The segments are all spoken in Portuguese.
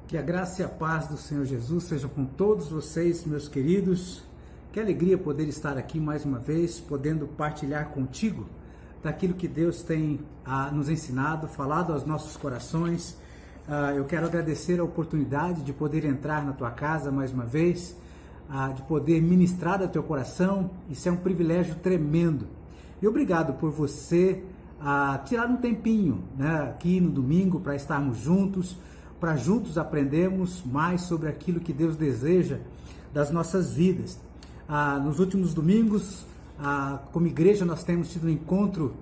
Que a graça e a paz do Senhor Jesus sejam com todos vocês, meus queridos. Que alegria poder estar aqui mais uma vez, podendo partilhar contigo daquilo que Deus tem nos ensinado, falado aos nossos corações. Eu quero agradecer a oportunidade de poder entrar na tua casa mais uma vez, de poder ministrar ao teu coração. Isso é um privilégio tremendo. E obrigado por você tirar um tempinho, aqui no domingo para estarmos juntos, para juntos aprendermos mais sobre aquilo que Deus deseja das nossas vidas. Nos últimos domingos, como igreja, nós temos tido um encontro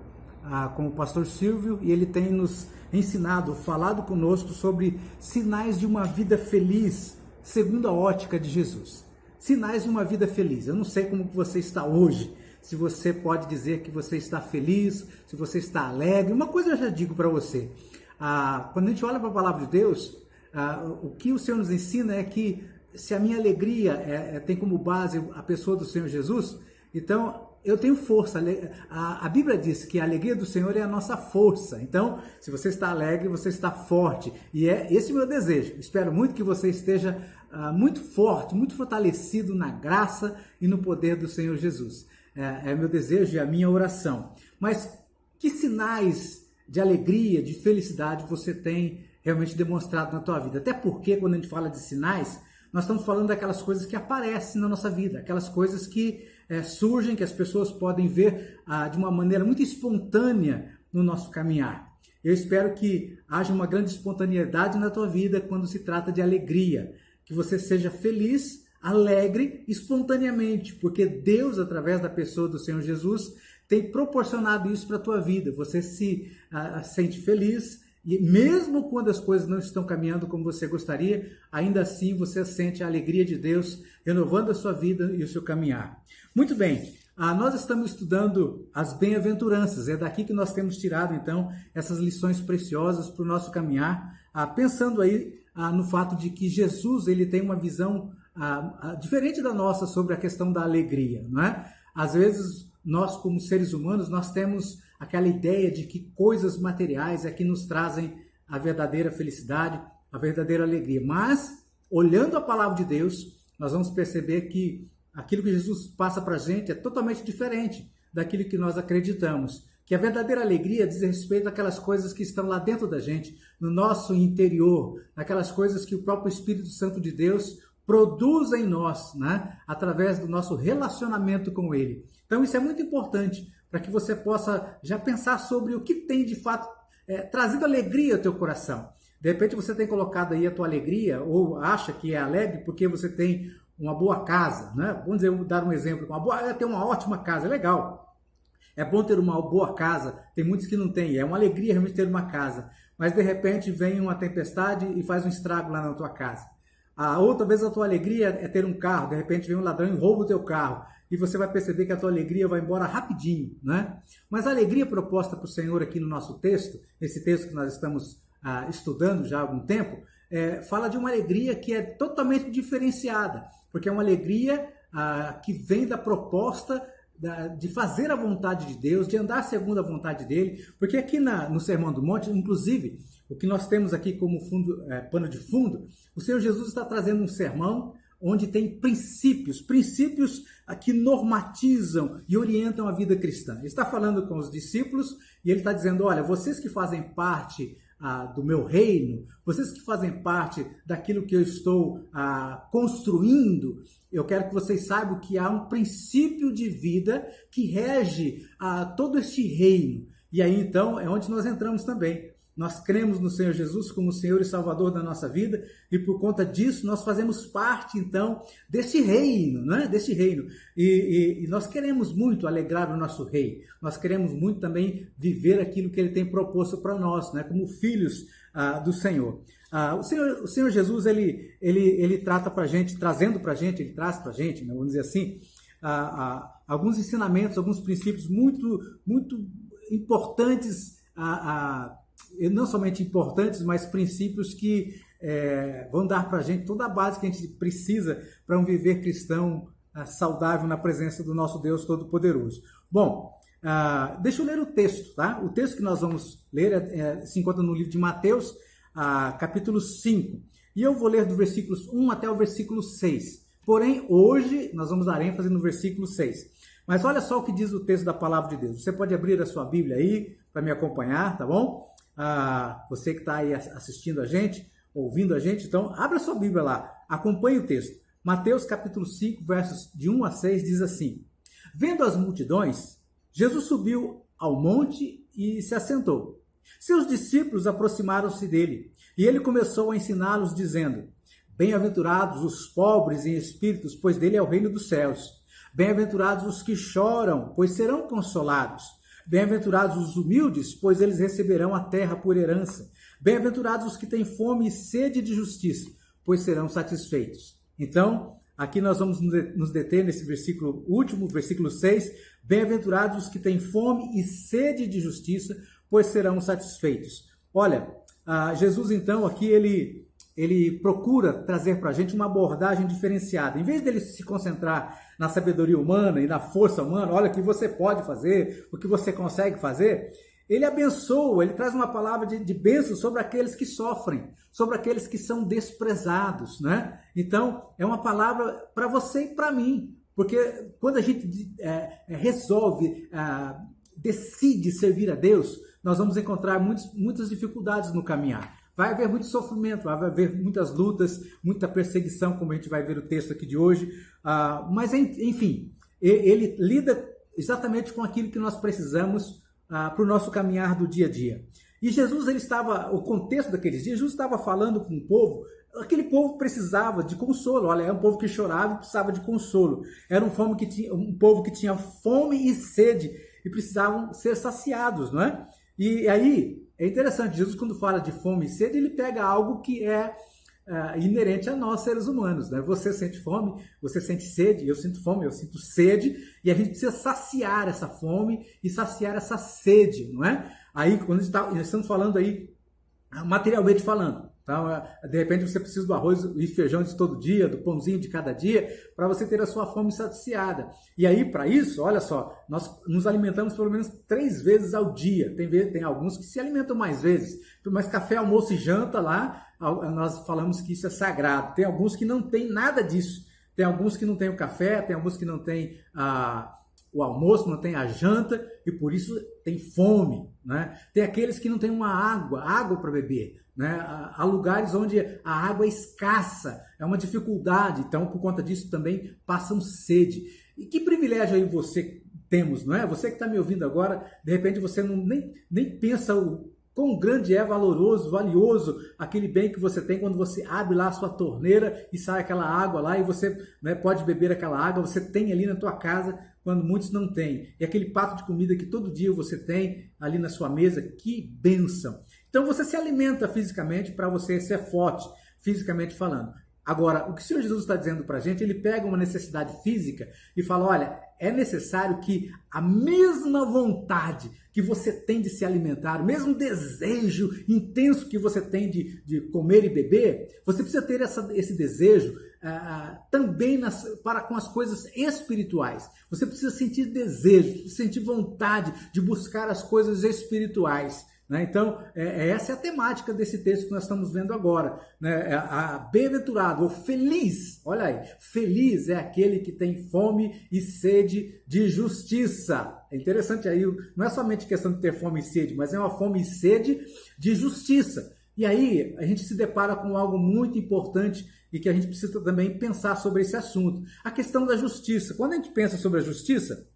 com o pastor Silvio e ele tem nos ensinado, falado conosco sobre sinais de uma vida feliz, segundo a ótica de Jesus. Sinais de uma vida feliz. Eu não sei como você está hoje, se você pode dizer que você está feliz, se você está alegre. Uma coisa eu já digo para você. Quando a gente olha para a palavra de Deus, o que o Senhor nos ensina é que se a minha alegria tem como base a pessoa do Senhor Jesus, então eu tenho força. A Bíblia diz que a alegria do Senhor é a nossa força. Então, se você está alegre, você está forte. E é esse o meu desejo. Espero muito que você esteja muito forte, muito fortalecido na graça e no poder do Senhor Jesus. É meu desejo e a minha oração. Mas que sinais de alegria, de felicidade você tem realmente demonstrado na tua vida? Até porque quando a gente fala de sinais, nós estamos falando daquelas coisas que aparecem na nossa vida, aquelas coisas que surgem, que as pessoas podem ver de uma maneira muito espontânea no nosso caminhar. Eu espero que haja uma grande espontaneidade na tua vida quando se trata de alegria, que você seja feliz, alegre, espontaneamente, porque Deus, através da pessoa do Senhor Jesus, tem proporcionado isso para a tua vida. Você se sente feliz e mesmo quando as coisas não estão caminhando como você gostaria, ainda assim você sente a alegria de Deus renovando a sua vida e o seu caminhar. Muito bem, nós estamos estudando as bem-aventuranças. É daqui que nós temos tirado então essas lições preciosas para o nosso caminhar, pensando aí no fato de que Jesus ele tem uma visão diferente da nossa sobre a questão da alegria, não é? Às vezes nós, como seres humanos, nós temos aquela ideia de que coisas materiais é que nos trazem a verdadeira felicidade, a verdadeira alegria. Mas, olhando a palavra de Deus, nós vamos perceber que aquilo que Jesus passa para a gente é totalmente diferente daquilo que nós acreditamos. Que a verdadeira alegria diz respeito àquelas coisas que estão lá dentro da gente, no nosso interior, aquelas coisas que o próprio Espírito Santo de Deus produz em nós, através do nosso relacionamento com Ele. Então isso é muito importante para que você possa já pensar sobre o que tem de fato trazido alegria ao teu coração. De repente você tem colocado aí a tua alegria ou acha que é alegre porque você tem uma boa casa, Vamos dizer, dar um exemplo, ter uma ótima casa, é legal. É bom ter uma boa casa, tem muitos que não têm, é uma alegria realmente ter uma casa, mas de repente vem uma tempestade e faz um estrago lá na tua casa. Outra vez a tua alegria é ter um carro, de repente vem um ladrão e rouba o teu carro, e você vai perceber que a tua alegria vai embora rapidinho, Mas a alegria proposta para o Senhor aqui no nosso texto, esse texto que nós estamos estudando já há algum tempo, fala de uma alegria que é totalmente diferenciada, porque é uma alegria que vem da proposta de fazer a vontade de Deus, de andar segundo a vontade dele, porque aqui no Sermão do Monte, inclusive, o que nós temos aqui como pano de fundo, o Senhor Jesus está trazendo um sermão onde tem princípios que normatizam e orientam a vida cristã. Ele está falando com os discípulos e ele está dizendo, olha, vocês que fazem parte do meu reino, vocês que fazem parte daquilo que eu estou construindo, eu quero que vocês saibam que há um princípio de vida que rege todo este reino. E aí então é onde nós entramos também. Nós cremos no Senhor Jesus como Senhor e Salvador da nossa vida e por conta disso nós fazemos parte então desse reino, Desse reino. E nós queremos muito alegrar o nosso rei. Nós queremos muito também viver aquilo que ele tem proposto para nós, Como filhos do Senhor. O Senhor Jesus ele trata para a gente, trazendo para a gente, ele traz para a gente, vamos dizer assim, alguns ensinamentos, alguns princípios muito importantes não somente importantes, mas princípios que vão dar para a gente toda a base que a gente precisa para um viver cristão saudável na presença do nosso Deus Todo-Poderoso. Bom, deixa eu ler o texto, tá? O texto que nós vamos ler se encontra no livro de Mateus, capítulo 5. E eu vou ler do versículos 1 até o versículo 6. Porém, hoje nós vamos dar ênfase no versículo 6. Mas olha só o que diz o texto da palavra de Deus. Você pode abrir a sua Bíblia aí para me acompanhar, tá bom? Você que está aí assistindo a gente, ouvindo a gente, então abra a sua Bíblia lá, acompanhe o texto. Mateus capítulo 5, versos de 1 a 6 diz assim: Vendo as multidões, Jesus subiu ao monte e se assentou. Seus discípulos aproximaram-se dele, e ele começou a ensiná-los, dizendo: Bem-aventurados os pobres em espíritos, pois dele é o reino dos céus. Bem-aventurados os que choram, pois serão consolados. Bem-aventurados os humildes, pois eles receberão a terra por herança. Bem-aventurados os que têm fome e sede de justiça, pois serão satisfeitos. Então, aqui nós vamos nos deter nesse versículo último, versículo 6. Bem-aventurados os que têm fome e sede de justiça, pois serão satisfeitos. Olha, Jesus então aqui ele procura trazer para a gente uma abordagem diferenciada. Em vez dele se concentrar na sabedoria humana e na força humana, olha o que você pode fazer, o que você consegue fazer, ele abençoa, ele traz uma palavra de bênção sobre aqueles que sofrem, sobre aqueles que são desprezados, né? Então, é uma palavra para você e para mim, porque quando a gente resolve, decide servir a Deus, nós vamos encontrar muitas dificuldades no caminhar. Vai haver muito sofrimento, vai haver muitas lutas, muita perseguição, como a gente vai ver o texto aqui de hoje. Mas, enfim, ele lida exatamente com aquilo que nós precisamos para o nosso caminhar do dia a dia. E Jesus, o contexto daqueles dias, Jesus estava falando com o povo, aquele povo precisava de consolo. Olha, era um povo que chorava e precisava de consolo. Era um povo que tinha fome e sede e precisavam ser saciados, não é? E aí, é interessante, Jesus quando fala de fome e sede, ele pega algo que é inerente a nós, seres humanos, né? Você sente fome, você sente sede, eu sinto fome, eu sinto sede, e a gente precisa saciar essa fome e saciar essa sede, não é? Aí, quando nós estamos falando aí, materialmente falando, então, de repente você precisa do arroz e feijão de todo dia, do pãozinho de cada dia, para você ter a sua fome saciada. E aí, para isso, olha só, nós nos alimentamos pelo menos 3 vezes ao dia. Tem alguns que se alimentam mais vezes, mas café, almoço e janta lá, nós falamos que isso é sagrado. Tem alguns que não tem nada disso. Tem alguns que não tem o café, tem alguns que não tem o almoço, não tem a janta, e por isso tem fome, né? Tem aqueles que não têm uma água para beber, né? Há lugares onde a água é escassa, é uma dificuldade, então por conta disso também passam sede. E que privilégio aí temos, não é? Você que está me ouvindo agora, de repente você nem pensa o quão grande é, valioso aquele bem que você tem quando você abre lá a sua torneira e sai aquela água lá e você, né, pode beber aquela água, você tem ali na tua casa quando muitos não têm. E aquele prato de comida que todo dia você tem ali na sua mesa, que bênção. Então você se alimenta fisicamente para você ser forte, fisicamente falando. Agora, o que o Senhor Jesus está dizendo para a gente, ele pega uma necessidade física e fala, olha, é necessário que a mesma vontade que você tem de se alimentar, o mesmo desejo intenso que você tem de comer e beber, você precisa ter esse desejo também para com as coisas espirituais. Você precisa sentir desejo, sentir vontade de buscar as coisas espirituais. Né? Então, essa é a temática desse texto que nós estamos vendo agora. Né? Bem-aventurado, ou feliz, olha aí, feliz é aquele que tem fome e sede de justiça. É interessante aí, não é somente questão de ter fome e sede, mas é uma fome e sede de justiça. E aí, a gente se depara com algo muito importante e que a gente precisa também pensar sobre esse assunto. A questão da justiça. Quando a gente pensa sobre a justiça,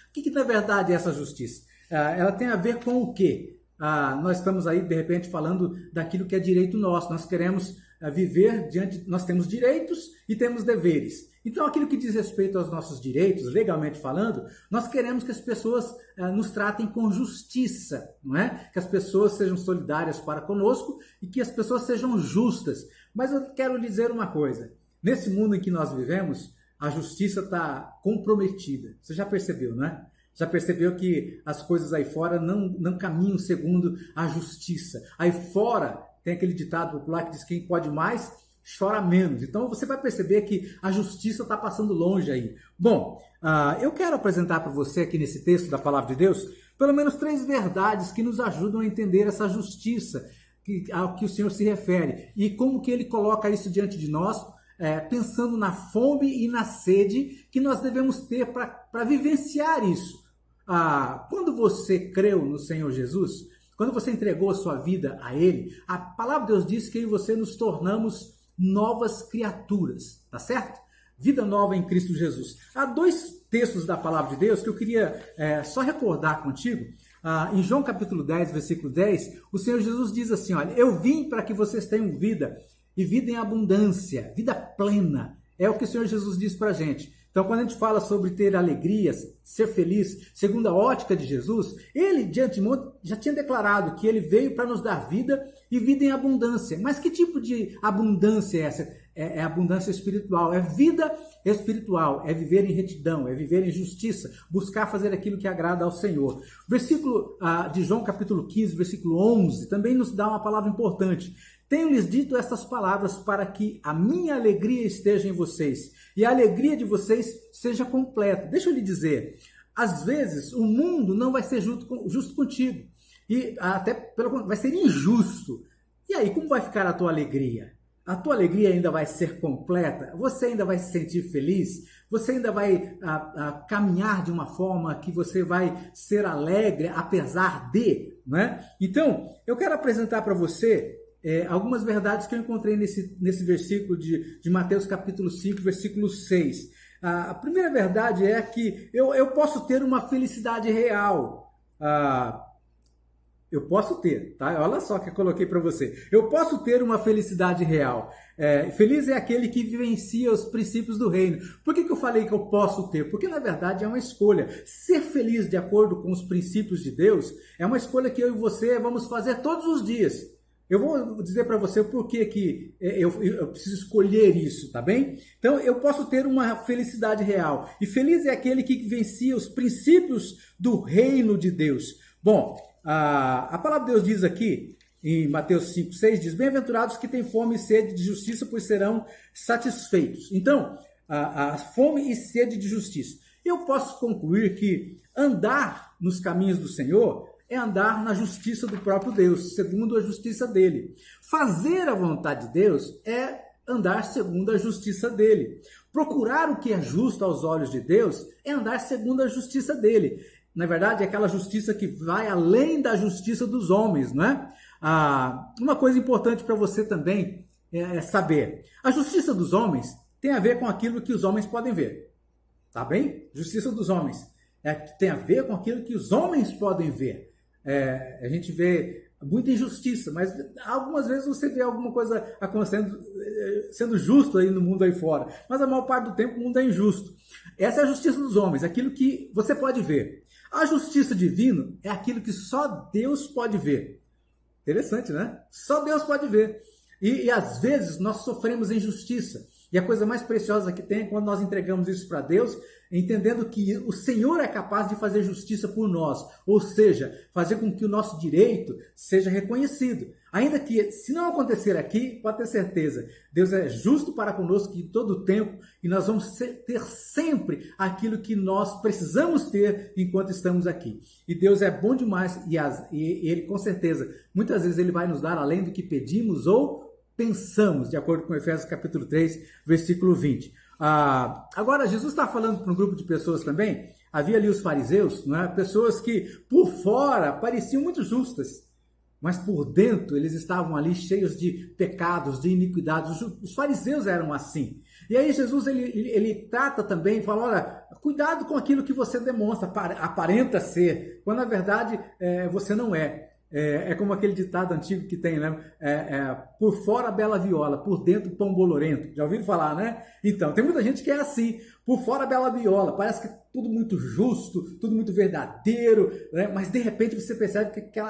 o que na verdade é essa justiça? Ela tem a ver com o quê? Nós estamos aí, de repente, falando daquilo que é direito nosso. Nós queremos viver nós temos direitos e temos deveres. Então, aquilo que diz respeito aos nossos direitos, legalmente falando, nós queremos que as pessoas nos tratem com justiça, não é? Que as pessoas sejam solidárias para conosco e que as pessoas sejam justas. Mas eu quero lhe dizer uma coisa. Nesse mundo em que nós vivemos, a justiça está comprometida. Você já percebeu, não é? Já percebeu que as coisas aí fora não caminham segundo a justiça. Aí fora tem aquele ditado popular que diz que quem pode mais chora menos. Então você vai perceber que a justiça está passando longe aí. Bom, eu quero apresentar para você aqui nesse texto da Palavra de Deus pelo menos 3 verdades que nos ajudam a entender essa justiça. ao que o Senhor se refere e como que ele coloca isso diante de nós, pensando na fome e na sede que nós devemos ter para vivenciar isso. Quando você creu no Senhor Jesus, quando você entregou a sua vida a Ele, a palavra de Deus diz que eu e você nos tornamos novas criaturas, tá certo? Vida nova em Cristo Jesus. Há 2 textos da palavra de Deus que eu queria só recordar contigo. Em João capítulo 10, versículo 10, o Senhor Jesus diz assim, olha, eu vim para que vocês tenham vida, e vida em abundância, vida plena. É o que o Senhor Jesus diz para a gente. Então, quando a gente fala sobre ter alegria, ser feliz, segundo a ótica de Jesus, ele, de antemão, já tinha declarado que ele veio para nos dar vida e vida em abundância. Mas que tipo de abundância é essa? É abundância espiritual, é vida espiritual, é viver em retidão, é viver em justiça, buscar fazer aquilo que agrada ao Senhor. Versículo de João capítulo 15, versículo 11, também nos dá uma palavra importante. Tenho-lhes dito estas palavras para que a minha alegria esteja em vocês e a alegria de vocês seja completa. Deixa eu lhe dizer, às vezes o mundo não vai ser justo contigo e até pelo contrário, vai ser injusto. E aí, como vai ficar a tua alegria? A tua alegria ainda vai ser completa? Você ainda vai se sentir feliz? Você ainda vai caminhar de uma forma que você vai ser alegre apesar de, né? Então, eu quero apresentar para você algumas verdades que eu encontrei nesse versículo de Mateus capítulo 5, versículo 6. A primeira verdade é que eu posso ter uma felicidade real. Eu posso ter, tá? Olha só que eu coloquei para você. Eu posso ter uma felicidade real. Feliz é aquele que vivencia os princípios do reino. Por que eu falei que eu posso ter? Porque, na verdade, é uma escolha. Ser feliz de acordo com os princípios de Deus é uma escolha que eu e você vamos fazer todos os dias. Eu vou dizer para você o porquê que eu preciso escolher isso, tá bem? Então, eu posso ter uma felicidade real. E feliz é aquele que vivencia os princípios do reino de Deus. Bom, a palavra de Deus diz aqui, em Mateus 5, 6, diz, bem-aventurados que têm fome e sede de justiça, pois serão satisfeitos. Então, a fome e sede de justiça. Eu posso concluir que andar nos caminhos do Senhor é andar na justiça do próprio Deus, segundo a justiça dele. Fazer a vontade de Deus é andar segundo a justiça dele. Procurar o que é justo aos olhos de Deus é andar segundo a justiça dele. Na verdade, é aquela justiça que vai além da justiça dos homens, não é? Uma coisa importante para você também é saber. A justiça dos homens tem a ver com aquilo que os homens podem ver. Tá bem? Justiça dos homens tem a ver com aquilo que os homens podem ver. A gente vê muita injustiça, mas algumas vezes você vê alguma coisa acontecendo, sendo justo aí no mundo aí fora. Mas a maior parte do tempo o mundo é injusto. Essa é a justiça dos homens, aquilo que você pode ver. A justiça divina é aquilo que só Deus pode ver. Interessante, né? Só Deus pode ver. E às vezes nós sofremos injustiça. E a coisa mais preciosa que tem é quando nós entregamos isso para Deus, entendendo que o Senhor é capaz de fazer justiça por nós, ou seja, fazer com que o nosso direito seja reconhecido. Ainda que, se não acontecer aqui, pode ter certeza, Deus é justo para conosco em todo o tempo e nós vamos ter sempre aquilo que nós precisamos ter enquanto estamos aqui. E Deus é bom demais e Ele, com certeza, muitas vezes Ele vai nos dar além do que pedimos ou pensamos, de acordo com Efésios capítulo 3, versículo 20. Agora, Jesus está falando para um grupo de pessoas também. Havia ali os fariseus, não é? Pessoas que por fora pareciam muito justas, mas por dentro eles estavam ali cheios de pecados, de iniquidades. Os fariseus eram assim. E aí Jesus ele trata também, fala, olha, cuidado com aquilo que você demonstra, aparenta ser, quando na verdade você não é. É como aquele ditado antigo que tem, né? Por fora bela viola, por dentro pão bolorento. Já ouviram falar, né? Então, tem muita gente que é assim. Por fora bela viola, parece que tudo muito justo, tudo muito verdadeiro, né? Mas de repente você percebe que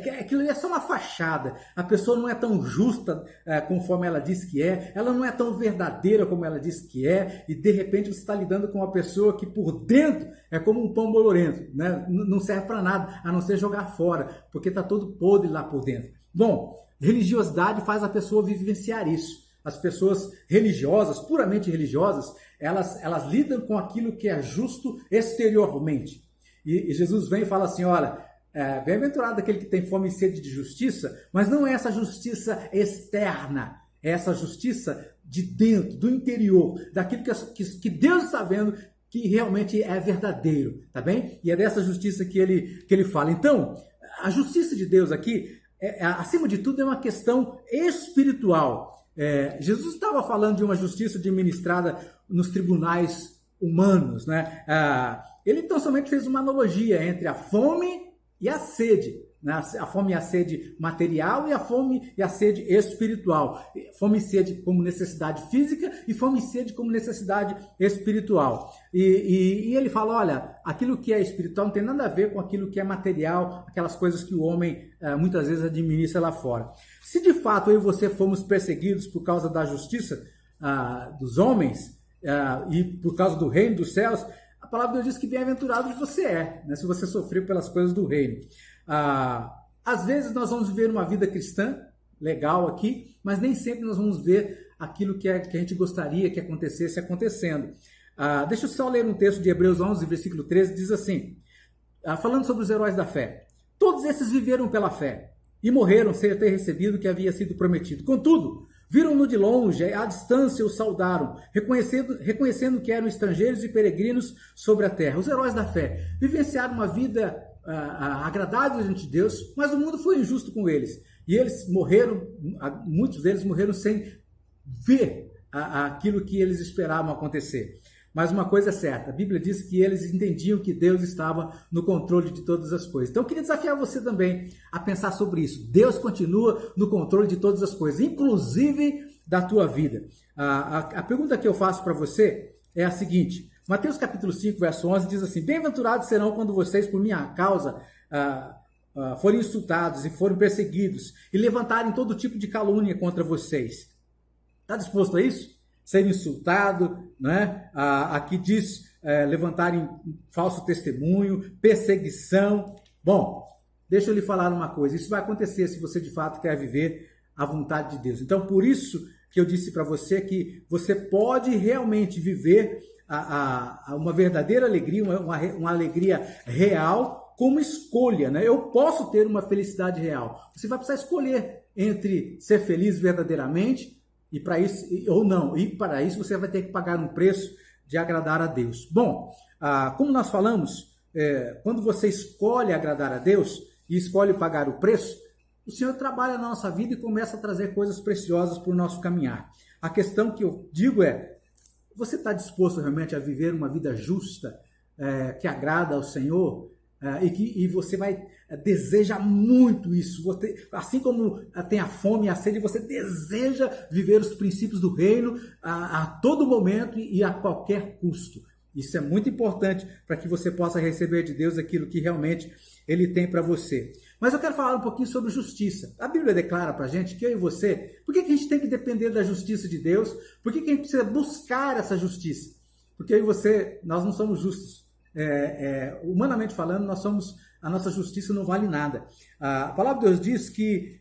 aquilo é só uma fachada. A pessoa não é tão justa conforme ela diz que é, ela não é tão verdadeira como ela diz que é, e de repente você está lidando com uma pessoa que por dentro é como um pão bolorento, né? Não serve para nada, a não ser jogar fora, porque está todo podre lá por dentro. Bom, religiosidade faz a pessoa vivenciar isso. As pessoas religiosas, puramente religiosas, elas lidam com aquilo que é justo exteriormente. E Jesus vem e fala assim, olha, Bem-aventurado aquele que tem fome e sede de justiça, mas não é essa justiça externa, é essa justiça de dentro, do interior, daquilo que Deus está vendo que realmente é verdadeiro, tá bem? E é dessa justiça que ele fala. Então, a justiça de Deus aqui, acima de tudo, é uma questão espiritual. Jesus estava falando de uma justiça administrada nos tribunais humanos, né? Ele então somente fez uma analogia entre a fome e a sede, né? A fome e a sede material e a fome e a sede espiritual. Fome e sede como necessidade física e fome e sede como necessidade espiritual. E ele fala, olha, aquilo que é espiritual não tem nada a ver com aquilo que é material, aquelas coisas que o homem muitas vezes administra lá fora. Se de fato eu e você fomos perseguidos por causa da justiça dos homens e por causa do reino dos céus, a palavra de Deus diz que bem-aventurado você é, né, se você sofreu pelas coisas do reino. Às vezes nós vamos viver uma vida cristã, legal aqui, mas nem sempre nós vamos ver aquilo que a gente gostaria que acontecesse acontecendo. Deixa eu só ler um texto de Hebreus 11, versículo 13, diz assim, falando sobre os heróis da fé. Todos esses viveram pela fé e morreram sem ter recebido o que havia sido prometido. Contudo, viram-no de longe, à distância o saudaram, reconhecendo que eram estrangeiros e peregrinos sobre a terra. Os heróis da fé vivenciaram uma vida agradável diante de Deus, mas o mundo foi injusto com eles. E eles morreram, muitos deles morreram sem ver aquilo que eles esperavam acontecer. Mas uma coisa é certa, a Bíblia diz que eles entendiam que Deus estava no controle de todas as coisas. Então eu queria desafiar você também a pensar sobre isso. Deus continua no controle de todas as coisas, inclusive da tua vida. A pergunta que eu faço para você é a seguinte, Mateus capítulo 5, verso 11 diz assim, bem-aventurados serão quando vocês, por minha causa, forem insultados e forem perseguidos e levantarem todo tipo de calúnia contra vocês. Está disposto a isso? Ser insultado, né? Aqui diz levantarem falso testemunho, perseguição. Bom, deixa eu lhe falar uma coisa, isso vai acontecer se você de fato quer viver a vontade de Deus. Então, por isso que eu disse para você que você pode realmente viver uma verdadeira alegria, uma alegria real como escolha, né? Eu posso ter uma felicidade real. Você vai precisar escolher entre ser feliz verdadeiramente e para isso ou não, e para isso você vai ter que pagar um preço de agradar a Deus. Bom, como nós falamos, quando você escolhe agradar a Deus e escolhe pagar o preço, o Senhor trabalha na nossa vida e começa a trazer coisas preciosas para o nosso caminhar. A questão que eu digo você está disposto realmente a viver uma vida justa, que agrada ao Senhor? E você deseja muito isso, assim como tem a fome e a sede, você deseja viver os princípios do reino a todo momento e a qualquer custo. Isso é muito importante para que você possa receber de Deus aquilo que realmente Ele tem para você. Mas eu quero falar um pouquinho sobre justiça. A Bíblia declara para a gente que eu e você, por que a gente tem que depender da justiça de Deus? Por que a gente precisa buscar essa justiça? Porque eu e você, nós não somos justos. Humanamente falando, a nossa justiça não vale nada. A palavra de Deus diz que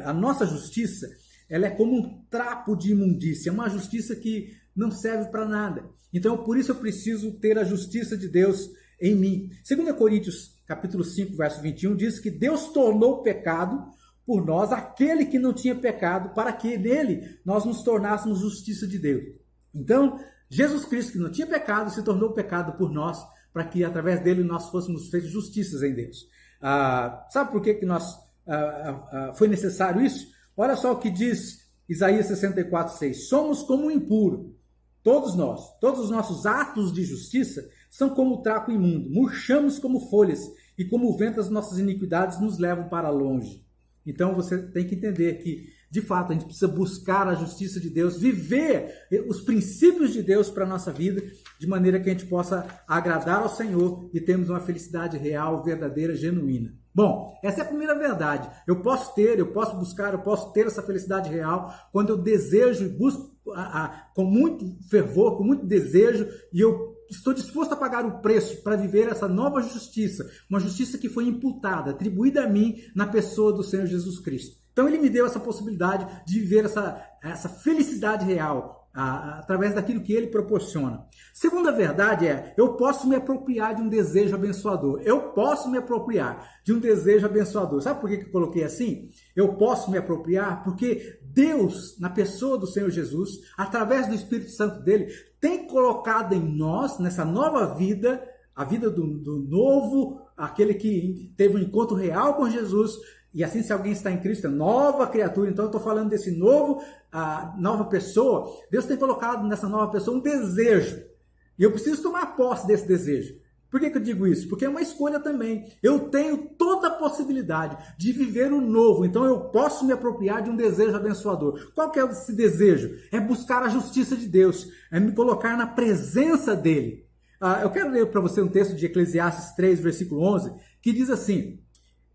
a nossa justiça ela é como um trapo de imundícia, uma justiça que não serve para nada. Então, por isso eu preciso ter a justiça de Deus em mim. 2 Coríntios capítulo 5, verso 21, diz que Deus tornou pecado por nós aquele que não tinha pecado, para que nele nós nos tornássemos justiça de Deus. Então, Jesus Cristo, que não tinha pecado, se tornou pecado por nós, para que através dele nós fôssemos feitos justiças em Deus. Sabe por que foi necessário isso? Olha só o que diz Isaías 64, 6. Somos como um impuro, todos nós, todos os nossos atos de justiça são como trapo imundo, murchamos como folhas, e como o vento as nossas iniquidades nos levam para longe. Então você tem que entender que, de fato, a gente precisa buscar a justiça de Deus, viver os princípios de Deus para a nossa vida, de maneira que a gente possa agradar ao Senhor e termos uma felicidade real, verdadeira, genuína. Bom, essa é a primeira verdade. Eu posso buscar, eu posso ter essa felicidade real quando eu desejo e busco com muito fervor, com muito desejo, e eu estou disposto a pagar o preço para viver essa nova justiça, uma justiça que foi imputada, atribuída a mim na pessoa do Senhor Jesus Cristo. Então ele me deu essa possibilidade de viver essa felicidade real, através daquilo que ele proporciona. Segunda verdade é, eu posso me apropriar de um desejo abençoador. Eu posso me apropriar de um desejo abençoador. Sabe por que eu coloquei assim? Eu posso me apropriar porque Deus, na pessoa do Senhor Jesus, através do Espírito Santo dele, tem colocado em nós, nessa nova vida, a vida do novo, aquele que teve um encontro real com Jesus. E assim, se alguém está em Cristo, é nova criatura. Então, eu estou falando desse novo, nova pessoa. Deus tem colocado nessa nova pessoa um desejo. E eu preciso tomar posse desse desejo. Por que eu digo isso? Porque é uma escolha também. Eu tenho toda a possibilidade de viver o novo. Então, eu posso me apropriar de um desejo abençoador. Qual que é esse desejo? É buscar a justiça de Deus. É me colocar na presença dele. Eu quero ler para você um texto de Eclesiastes 3, versículo 11, que diz assim: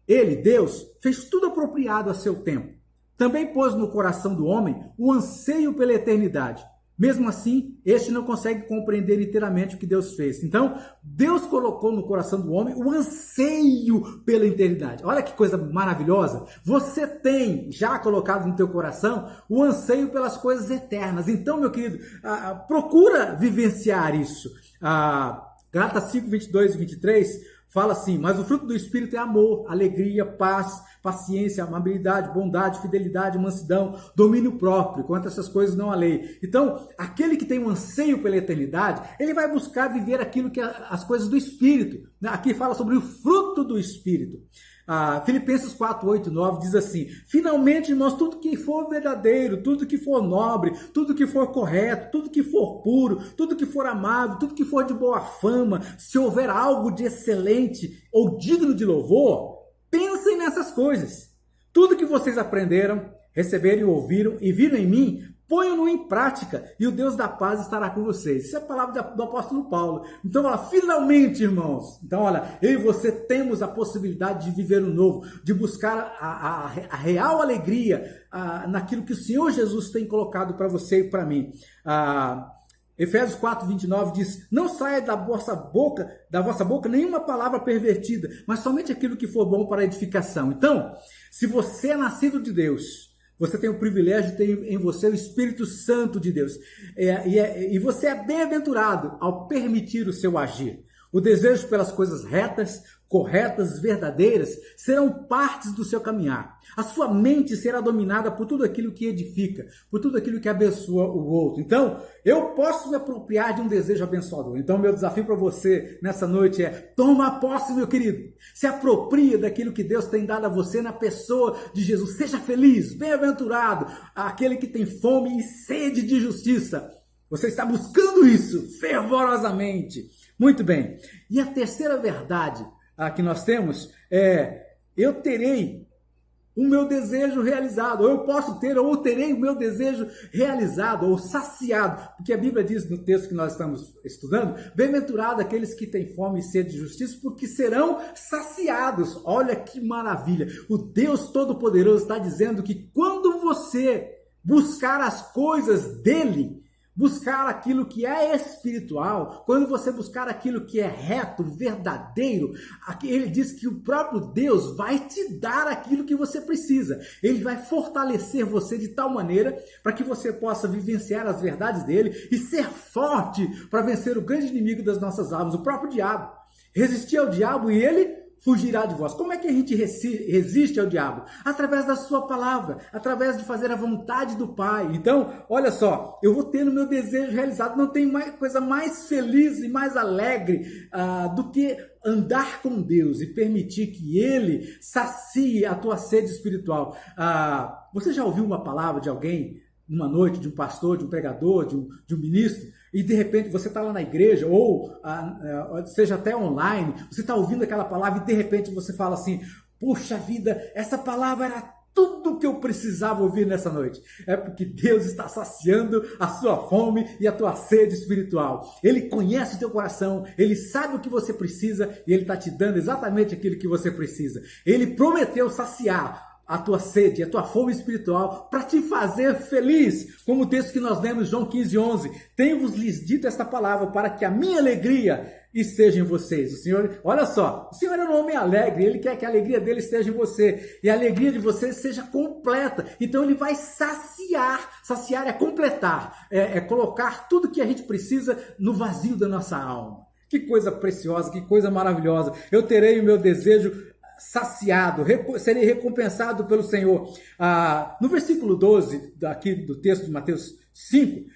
Ele, Deus, fez tudo apropriado a seu tempo. Também pôs no coração do homem o anseio pela eternidade. Mesmo assim, este não consegue compreender inteiramente o que Deus fez. Então, Deus colocou no coração do homem o anseio pela eternidade. Olha que coisa maravilhosa. Você tem já colocado no teu coração o anseio pelas coisas eternas. Então, meu querido, procura vivenciar isso. Gálatas 5, 22 e 23 fala assim: mas o fruto do Espírito é amor, alegria, paz, paciência, amabilidade, bondade, fidelidade, mansidão, domínio próprio. Quanto a essas coisas não há lei. Então, aquele que tem um anseio pela eternidade, ele vai buscar viver aquilo que as coisas do Espírito. Aqui fala sobre o fruto do Espírito. Filipenses 4, 8, 9 diz assim: finalmente, irmãos, tudo que for verdadeiro, tudo que for nobre, tudo que for correto, tudo que for puro, tudo que for amável, tudo que for de boa fama, se houver algo de excelente ou digno de louvor, pensem nessas coisas. Tudo que vocês aprenderam, receberam e ouviram e viram em mim, ponham-no em prática e o Deus da paz estará com vocês. Isso é a palavra do apóstolo Paulo. Então, finalmente, irmãos. Então, olha, eu e você temos a possibilidade de viver o novo, de buscar a real alegria naquilo que o Senhor Jesus tem colocado para você e para mim. Efésios 4, 29 diz: não saia da vossa boca nenhuma palavra pervertida, mas somente aquilo que for bom para a edificação. Então, se você é nascido de Deus, você tem o privilégio de ter em você o Espírito Santo de Deus. E você é bem-aventurado ao permitir o seu agir. O desejo pelas coisas retas, corretas, verdadeiras, serão partes do seu caminhar. A sua mente será dominada por tudo aquilo que edifica, por tudo aquilo que abençoa o outro. Então, eu posso me apropriar de um desejo abençoador. Então, meu desafio para você nessa noite é: toma posse, meu querido. Se apropria daquilo que Deus tem dado a você na pessoa de Jesus. Seja feliz, bem-aventurado, aquele que tem fome e sede de justiça. Você está buscando isso fervorosamente. Muito bem. E a terceira verdade que nós temos é: eu terei o meu desejo realizado, ou eu posso ter, ou eu terei o meu desejo realizado, ou saciado, porque a Bíblia diz no texto que nós estamos estudando: bem-aventurado aqueles que têm fome e sede de justiça, porque serão saciados. Olha que maravilha! O Deus Todo-Poderoso está dizendo que quando você buscar as coisas dele, buscar aquilo que é espiritual, quando você buscar aquilo que é reto, verdadeiro, ele diz que o próprio Deus vai te dar aquilo que você precisa. Ele vai fortalecer você de tal maneira para que você possa vivenciar as verdades dele e ser forte para vencer o grande inimigo das nossas almas, o próprio diabo. Resistir ao diabo e ele fugirá de vós. Como é que a gente resiste ao diabo? Através da sua palavra, através de fazer a vontade do Pai. Então, olha só, eu vou ter o meu desejo realizado. Não tem coisa mais feliz e mais alegre do que andar com Deus e permitir que Ele sacie a tua sede espiritual. Você já ouviu uma palavra de alguém, numa noite, de um pastor, de um pregador, de um ministro, e de repente você está lá na igreja, ou seja até online, você está ouvindo aquela palavra e de repente você fala assim: puxa vida, essa palavra era tudo que eu precisava ouvir nessa noite. É porque Deus está saciando a sua fome e a tua sede espiritual. Ele conhece o teu coração, Ele sabe o que você precisa e Ele está te dando exatamente aquilo que você precisa. Ele prometeu saciar a tua sede, a tua fome espiritual, para te fazer feliz. Como o texto que nós lemos, João 15, 11. Tenho-vos lhes dito esta palavra, para que a minha alegria esteja em vocês. O Senhor, olha só, o Senhor é um homem alegre, Ele quer que a alegria dele esteja em você, e a alegria de você seja completa. Então Ele vai saciar é completar, é colocar tudo que a gente precisa no vazio da nossa alma. Que coisa preciosa, que coisa maravilhosa. Eu terei o meu desejo saciado, serei recompensado pelo Senhor. No versículo 12 aqui do texto de Mateus 5,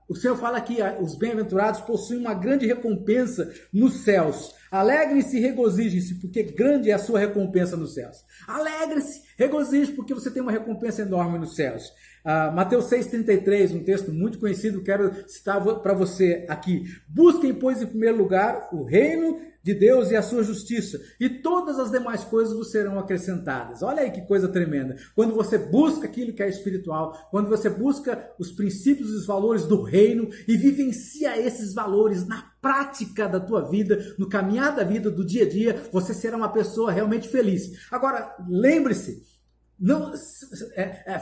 o Senhor fala que os bem-aventurados possuem uma grande recompensa nos céus. Alegrem-se e regozijem-se, porque grande é a sua recompensa nos céus. Alegre-se, regozije, porque você tem uma recompensa enorme nos céus. Mateus 6,33, um texto muito conhecido, quero citar para você aqui. Busquem, pois, em primeiro lugar o reino de Deus e a sua justiça, e todas as demais coisas vos serão acrescentadas. Olha aí que coisa tremenda. Quando você busca aquilo que é espiritual, quando você busca os princípios e os valores do reino e vivencia esses valores na prática da tua vida, no caminhar da vida, do dia a dia, você será uma pessoa realmente feliz. Agora, lembre-se,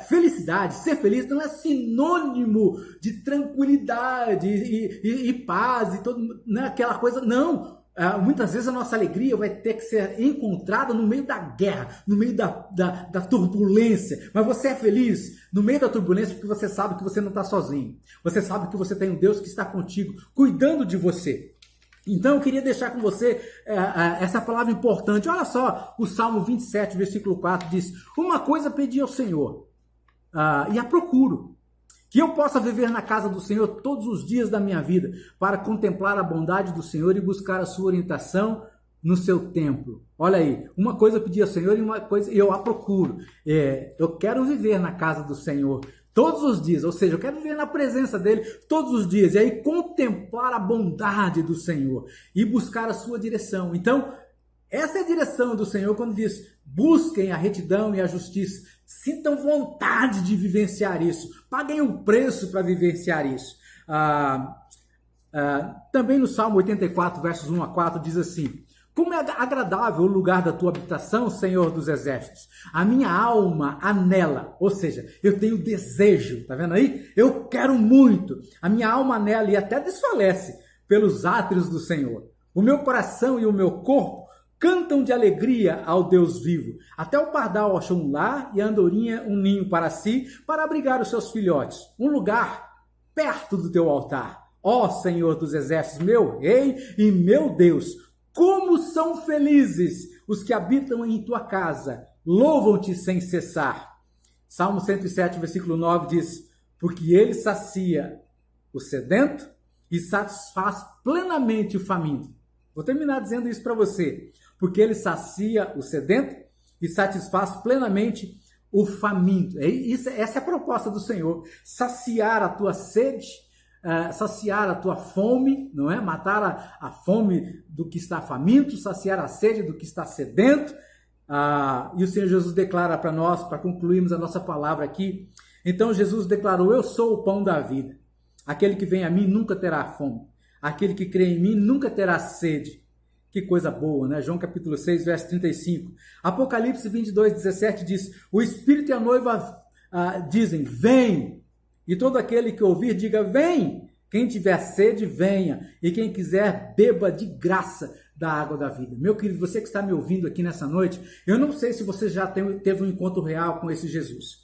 felicidade, ser feliz não é sinônimo de tranquilidade e paz e todo, não é aquela coisa, não. Muitas vezes a nossa alegria vai ter que ser encontrada no meio da guerra, no meio da turbulência. Mas você é feliz no meio da turbulência porque você sabe que você não está sozinho. Você sabe que você tem um Deus que está contigo, cuidando de você. Então eu queria deixar com você essa palavra importante. Olha só, o Salmo 27, versículo 4 diz: uma coisa pedi ao Senhor, e a procuro, que eu possa viver na casa do Senhor todos os dias da minha vida, para contemplar a bondade do Senhor e buscar a sua orientação no seu templo. Olha aí, uma coisa eu pedi ao Senhor e uma coisa eu a procuro. Eu quero viver na casa do Senhor todos os dias, ou seja, eu quero viver na presença dele todos os dias, e aí contemplar a bondade do Senhor e buscar a sua direção. Então, essa é a direção do Senhor quando diz: busquem a retidão e a justiça. Sintam vontade de vivenciar isso. Paguem um preço para vivenciar isso. Também no Salmo 84, versos 1 a 4, diz assim: como é agradável o lugar da tua habitação, Senhor dos exércitos. A minha alma anela, ou seja, eu tenho desejo, tá vendo aí? Eu quero muito. A minha alma anela e até desfalece pelos átrios do Senhor. O meu coração e o meu corpo cantam de alegria ao Deus vivo. Até o pardal achou um lar e a andorinha um ninho para si, para abrigar os seus filhotes. Um lugar perto do teu altar. Ó Senhor dos exércitos, meu rei e meu Deus, como são felizes os que habitam em tua casa. Louvam-te sem cessar. Salmo 107, versículo 9 diz: porque ele sacia o sedento e satisfaz plenamente o faminto. Vou terminar dizendo isso para você. Porque ele sacia o sedento e satisfaz plenamente o faminto. Essa é a proposta do Senhor. Saciar a tua sede, saciar a tua fome, não é? Matar a fome do que está faminto, saciar a sede do que está sedento. E o Senhor Jesus declara para nós, para concluirmos a nossa palavra aqui, então Jesus declarou: eu sou o pão da vida. Aquele que vem a mim nunca terá fome. Aquele que crê em mim nunca terá sede. Que coisa boa, né? João capítulo 6, verso 35. Apocalipse 22, 17 diz: o Espírito e a noiva dizem: vem. E todo aquele que ouvir, diga: vem. Quem tiver sede, venha. E quem quiser, beba de graça da água da vida. Meu querido, você que está me ouvindo aqui nessa noite, eu não sei se você já teve um encontro real com esse Jesus.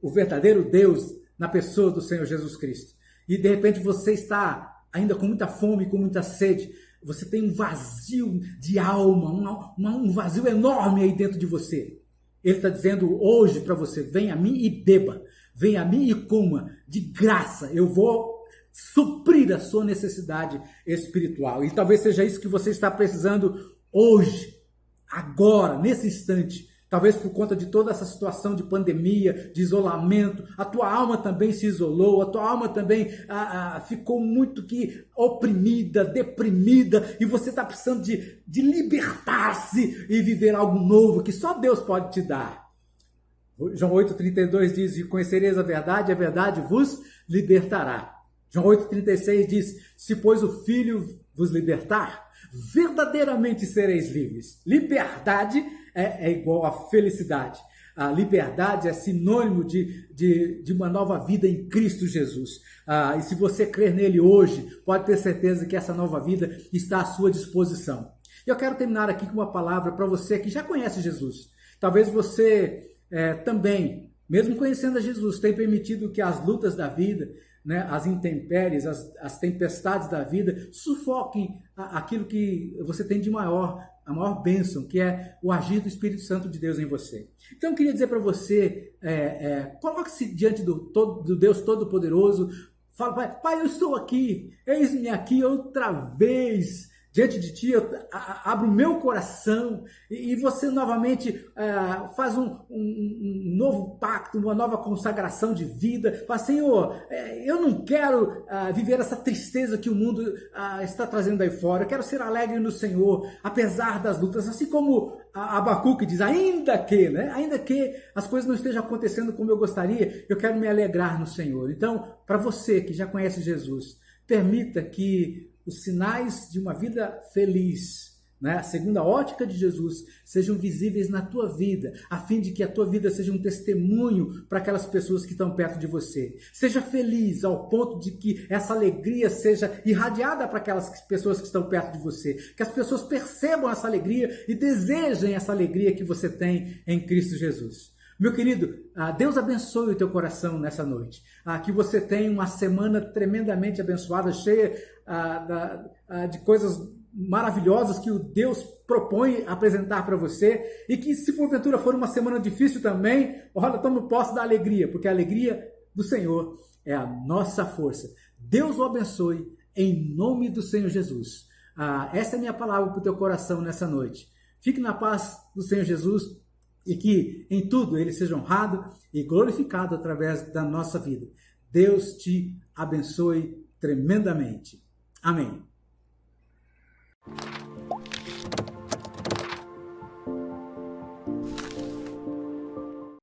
O verdadeiro Deus na pessoa do Senhor Jesus Cristo. E de repente você está ainda com muita fome, com muita sede. Você tem um vazio de alma, um vazio enorme aí dentro de você. Ele está dizendo hoje para você: venha a mim e beba, venha a mim e coma, de graça, eu vou suprir a sua necessidade espiritual. E talvez seja isso que você está precisando hoje, agora, nesse instante. Talvez por conta de toda essa situação de pandemia, de isolamento, a tua alma também se isolou, a tua alma também ficou muito que oprimida, deprimida, e você está precisando de libertar-se e viver algo novo que só Deus pode te dar. João 8,32 diz: e conhecereis a verdade vos libertará. João 8,36 diz: se pois o Filho vos libertar, verdadeiramente sereis livres. Liberdade é igual a felicidade. A liberdade é sinônimo de uma nova vida em Cristo Jesus. E se você crer nele hoje, pode ter certeza que essa nova vida está à sua disposição. Eu quero terminar aqui com uma palavra para você que já conhece Jesus. Talvez você também, mesmo conhecendo a Jesus, tenha permitido que as lutas da vida, né, as intempéries, as tempestades da vida sufoquem aquilo que você tem de maior, a maior bênção, que é o agir do Espírito Santo de Deus em você. Então eu queria dizer para você, coloque-se diante do Deus Todo-Poderoso, fala, Pai, eu estou aqui, eis-me aqui outra vez, diante de ti, eu abro o meu coração e você novamente faz um novo pacto, uma nova consagração de vida. Fala, Senhor, eu não quero viver essa tristeza que o mundo está trazendo aí fora. Eu quero ser alegre no Senhor, apesar das lutas. Assim como Abacuque diz, ainda que as coisas não estejam acontecendo como eu gostaria, eu quero me alegrar no Senhor. Então, para você que já conhece Jesus, permita que os sinais de uma vida feliz, né, segundo a ótica de Jesus, sejam visíveis na tua vida, a fim de que a tua vida seja um testemunho para aquelas pessoas que estão perto de você. Seja feliz ao ponto de que essa alegria seja irradiada para aquelas pessoas que estão perto de você, que as pessoas percebam essa alegria e desejem essa alegria que você tem em Cristo Jesus. Meu querido, Deus abençoe o teu coração nessa noite. Que você tenha uma semana tremendamente abençoada, cheia de coisas maravilhosas que o Deus propõe apresentar para você. E que se porventura for uma semana difícil também, olha, tome posse da alegria, porque a alegria do Senhor é a nossa força. Deus o abençoe em nome do Senhor Jesus. Essa é a minha palavra para o teu coração nessa noite. Fique na paz do Senhor Jesus. E que em tudo ele seja honrado e glorificado através da nossa vida. Deus te abençoe tremendamente. Amém.